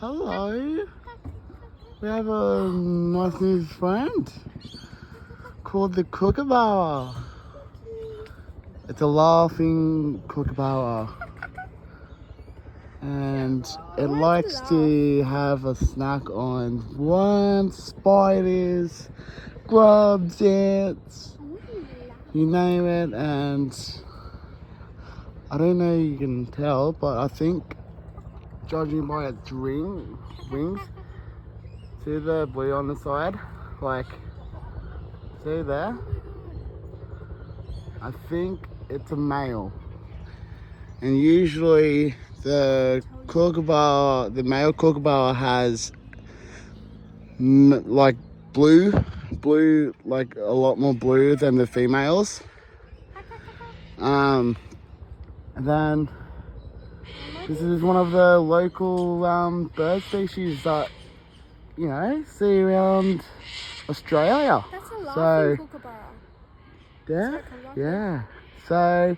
Hello. We have a nice new friend called the Kookaburra. It's a Laughing Kookaburra. And it likes to have a snack on worms, spiders, grubs, ants, you name it. And I don't know if you can tell, but I think, judging by its wings, see the blue on the side? Like, see there? I think it's a male. And usually the male kookaburra has like blue, like a lot more blue than the females. And then this is one of the local bird species that, you know, see around Australia. That's a laughing kookaburra. Yeah. So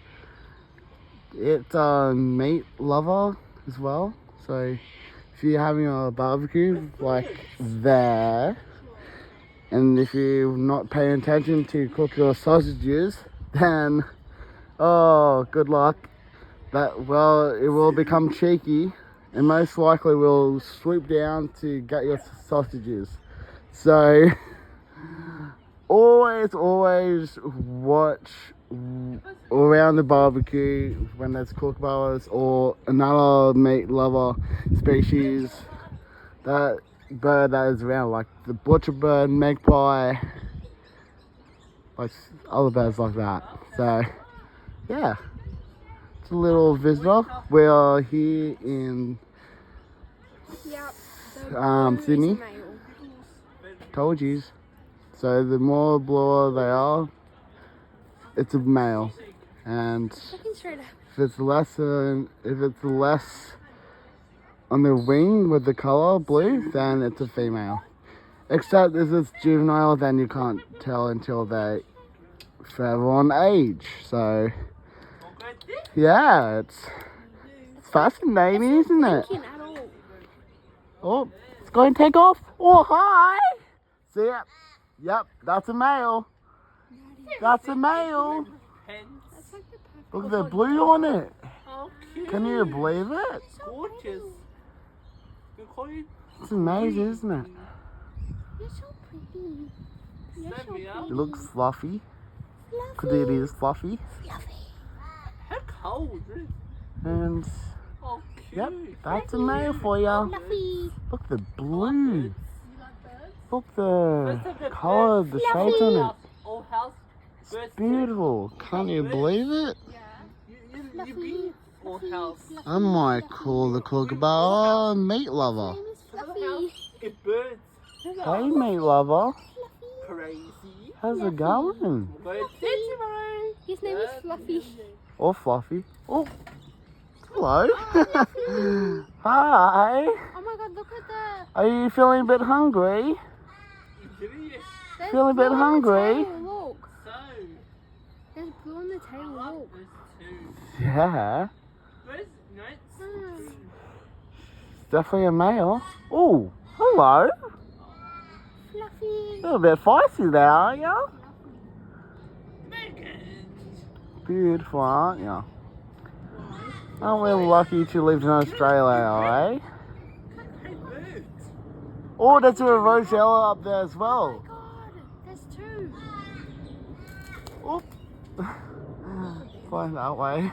it's a meat lover as well. So if you're having a barbecue like there, and if you're not paying attention to cook your sausages, then good luck. It will become cheeky and most likely will swoop down to get your sausages. So always watch around the barbecue when there's kookaburras or another meat lover species, that bird that is around, like the butcherbird, magpie, like other birds like that. So yeah, it's a little visitor. We are here in Sydney. Told you. So the more bluer they are, it's a male, and if it's less on the wing with the color blue, then it's a female. Except if it's juvenile, then you can't tell until they further on age. So yeah, it's fascinating, isn't it? Oh, it's going to take off. Oh, hi. See ya. Yep, that's a male. That's a male. Look at the blue on it. Oh, cute. Can you believe it? Gorgeous. It's amazing, isn't it? You're so pretty. You're so pretty. It looks fluffy. Because it is fluffy. How cold is it? And Oh, cute. yep, that's a male for you. Fluffy. Look at the blue. Look the colour, the shades on it. It's beautiful. Can't you believe it? You I might call the kookaburra a meat lover. Fluffy. It birds. Hey, meat lover. Crazy. How's it going? His name is Fluffy. Or fluffy. Oh, hello. Hi. Oh my god, look at that. Are you feeling a bit hungry? There's Feeling a bit blue on the hungry? tail, look. There's blue on the tail, look. Yeah. It's definitely a male. Oh, hello. Fluffy. You're a bit feisty there, aren't you? Beautiful, aren't you? Aren't we lucky to live in Australia, eh? Oh, there's a Rosella up there as well. Oh my god, there's two. Oh. Flying that way.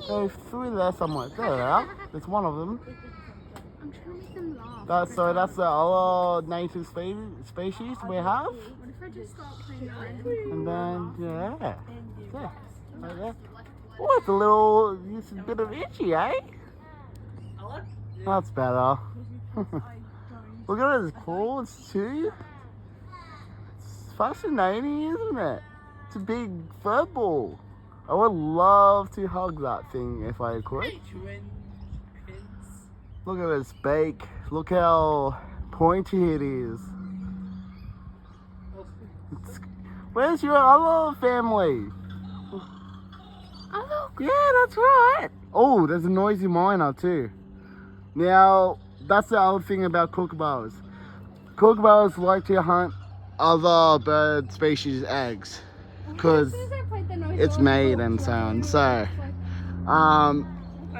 Go through there somewhere. There they are. There's one of them. I'm trying to make them laugh. That's the other native species we have. What if I just start playing Friendly? And then, yeah. Right there. Oh, it's a bit of itchy, eh? That's better. Look at his claws too. It's fascinating, isn't it? It's a big fur ball. I would love to hug that thing if I could. Look at its beak. Look how pointy it is. Where's your other family? Oh look. Yeah, that's right. Oh, there's a Nosiy Miner too. Now, that's the other thing about kookaburras. Kookaburras like to hunt other bird species' eggs because it's made and so on. So,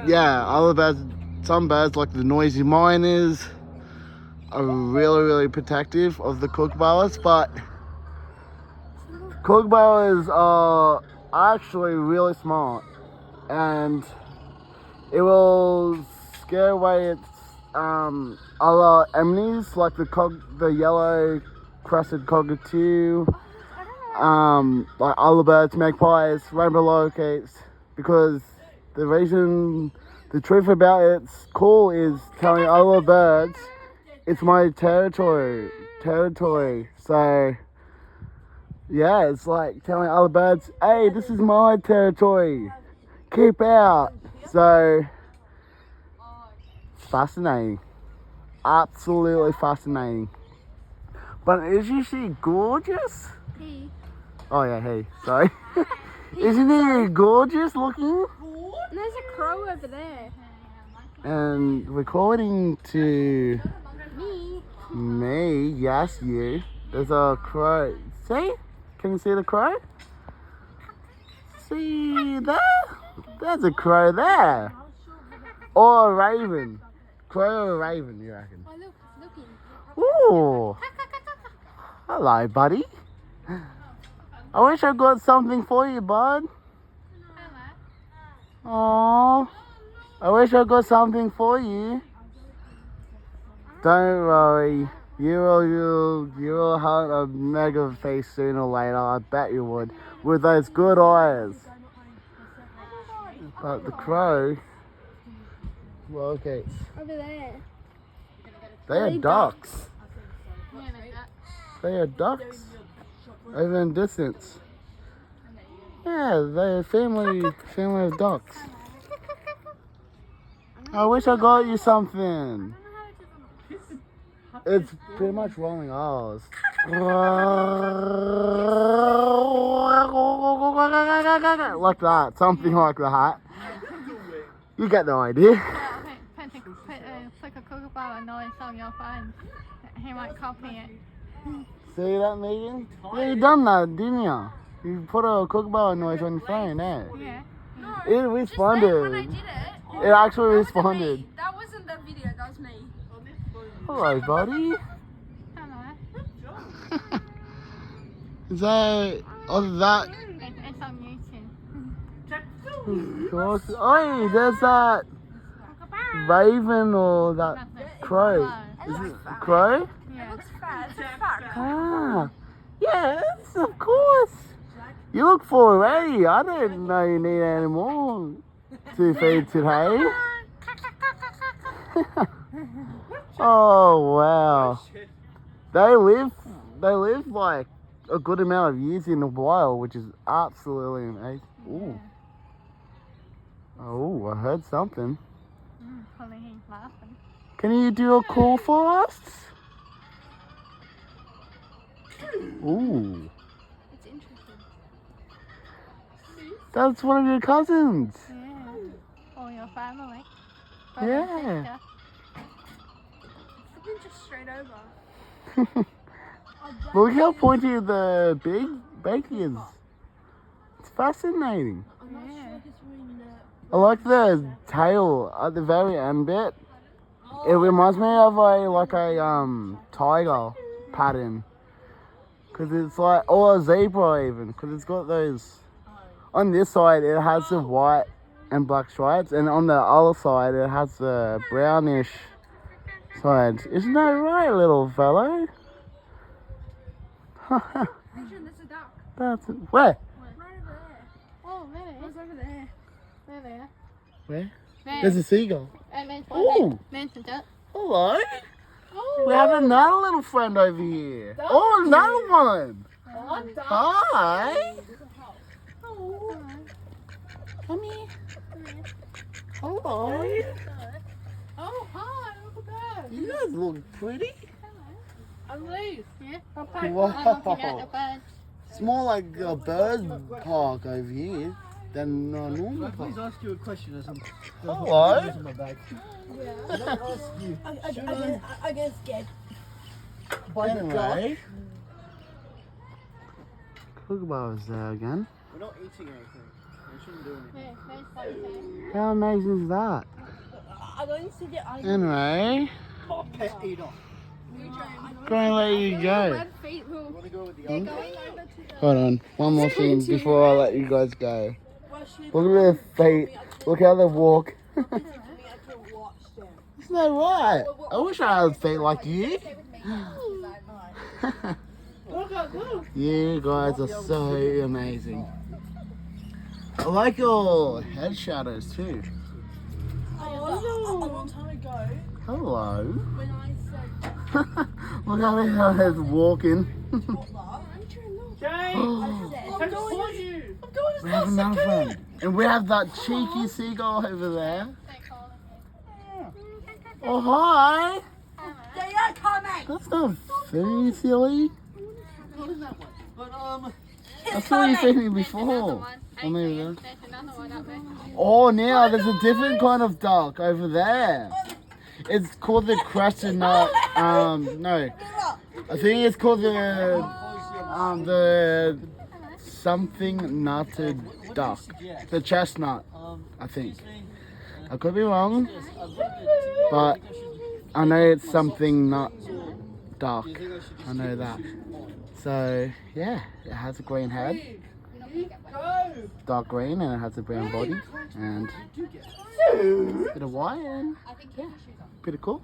yeah, other birds, some birds like the Nosiy Miners are really protective of the kookaburras, but kookaburras are actually really smart, and it will scare away its other enemies like the yellow crested cockatoo, like other birds, magpies, rainbow lorikeets, because the truth about its call is telling other birds it's my territory. So yeah, it's like telling other birds, hey, this is my territory, keep out. So it's fascinating, absolutely fascinating. But isn't she gorgeous? Hey. Oh yeah, hey, sorry. Isn't he gorgeous looking? There's a crow over there. And according to me, yes, you. There's a crow. See? Can you see the crow? See there? There's a crow there. Or a raven. Crow or a raven, you reckon? Oh, look, it's looking. Ooh. Hello, buddy. I wish I got something for you, bud. Aww. I wish I got something for you. Don't worry. You will hunt a mega face sooner or later. I bet you would. With those good eyes. But the crow. Well, okay. Over there. They are ducks. They are ducks. Over in distance. Yeah, they're a family of ducks. I wish I got you something. It's pretty much rolling R's. Like that, something like that. You get the idea. Put a kookaburra noise on your phone. He might copy it. See that, Megan? Yeah, you done that, didn't you? You put a kookaburra noise on your phone, eh? Yeah. It responded. When I did it, It actually responded. that wasn't the video, that was me. Hello, buddy. Hello. Is that... Oh, that... It's on YouTube. Oh, there's that raven or that crow. Is it crow? Yeah. Looks fat. It's a fat crow. Ah, yes, of course. You look full already. I didn't know you need any more to feed today. Oh wow. They live like a good amount of years in the wild, which is absolutely amazing. Ooh. Oh, I heard something. Probably he's laughing. Can you do a call for us? Ooh. It's interesting. That's one of your cousins. Yeah. Or your family. Yeah. Something just straight over. Look how pointy the big beak is. It's fascinating. Yeah. I like the tail at the very end bit. It reminds me of a tiger pattern. Cause it's like, or a zebra even. Cause it's got those. On this side it has the white and black stripes, and on the other side it has the brownish side. Isn't that right, little fellow? Adrian, there's a duck. That's where? Right over there. Oh, there it It is. was over there. There. Where? There. There's a seagull. There's Oh. There's a duck. Hello. Oh, We have another little friend over here. Oh, another one. Hi. Come here. Hello. Oh, hi, look at that. You guys look pretty. I'm Liz. Yeah. Wow. I'm looking at the birds. It's more like a bird park over here. than normal. Can I please ask you a question as I'm Hello? in my bag? Yeah. Can I ask you, I get scared. by the duck? Anyway, Kookaburra's there again. We're not eating anything. We shouldn't do anything. Hey, there's something. How amazing is that? I don't see the eye. Anyway, Not a pet eater. gonna let you go. Red feet will. Want to go with the They're other? going over to the. Hold on, one more thing before I let you guys go. Look at their feet. Look how they walk. Isn't that right? I wish I had feet like you. You guys are so amazing. I like your head shadows too. A long time ago, Hello. when I said, Look how they are walking. Jay, Oh, I saw you. we have another friend. And we have that cheeky seagull over there. They call it. Oh, hi. they are coming. That's not very silly. But I saw you feed me There's another before. one. Oh, maybe Adrian, there. there's another one up there. Oh, now there's a different kind of duck over there. It's called the crescent nut. No, I think it's called the something nutted duck. The chestnut, I think. I could be wrong, but I know it's something nut duck. I know that. So yeah, it has a green head, dark green, and it has a brown body, and a bit of white, and yeah, pretty cool.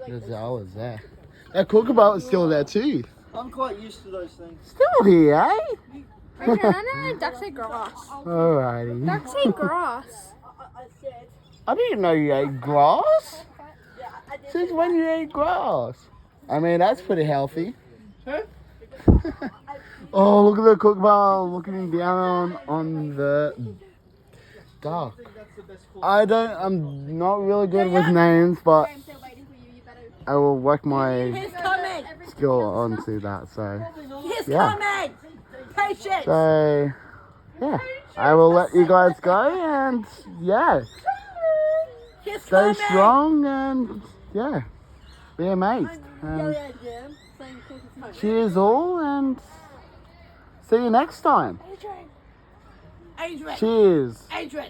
There's ours there. That kookaburra is still there too. I'm quite used to those things. Still here, eh? Adrian, I know ducks eat grass. Alrighty. Ducks eat grass. I didn't know you ate grass. Since when you ate grass? I mean, that's pretty healthy. Oh, look at the kookaburra looking down on the duck. I'm not really good with names, but I will work my He's coming. skill onto that. So, He's Yeah. coming. Patience. so yeah, I will let you guys go, and yeah, He's stay coming. strong, and yeah, be amazed. And cheers all, and see you next time. Adrian. Cheers. Adrian.